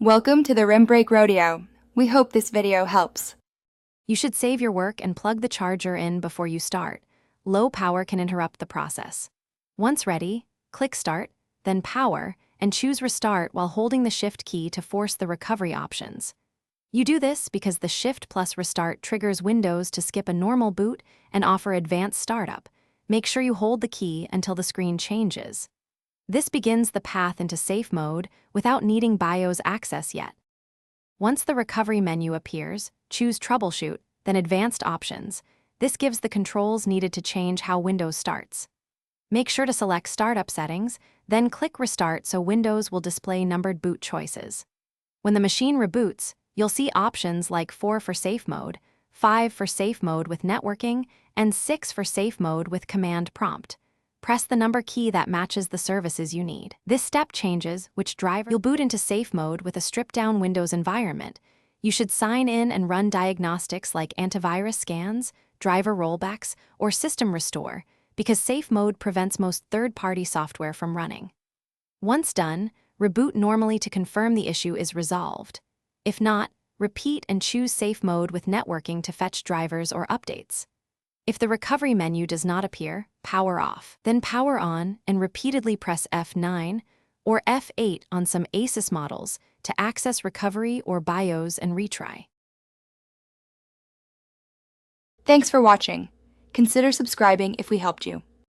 Welcome to the Rim Break Rodeo. We hope this video helps. You should save your work and plug the charger in before you start. Low power can interrupt the process. Once ready, click Start, then Power, and choose Restart while holding the Shift key to force the recovery options. You do this because the Shift plus Restart triggers Windows to skip a normal boot and offer advanced startup. Make sure you hold the key until the screen changes. This begins the path into safe mode without needing BIOS access yet. Once the recovery menu appears, choose Troubleshoot, then Advanced Options. This gives the controls needed to change how Windows starts. Make sure to select Startup Settings, then click Restart so Windows will display numbered boot choices. When the machine reboots, you'll see options like 4 for safe mode, 5 for safe mode with networking, and 6 for safe mode with command prompt. Press the number key that matches the services you need. This step changes which driver you'll boot into safe mode with a stripped-down Windows environment. You should sign in and run diagnostics like antivirus scans, driver rollbacks, or system restore, because safe mode prevents most third-party software from running. Once done, reboot normally to confirm the issue is resolved. If not, repeat and choose safe mode with networking to fetch drivers or updates. If the recovery menu does not appear, power off. Then power on and repeatedly press F9 or F8 on some Asus models to access recovery or BIOS and retry. Thanks for watching. Consider subscribing if we helped you.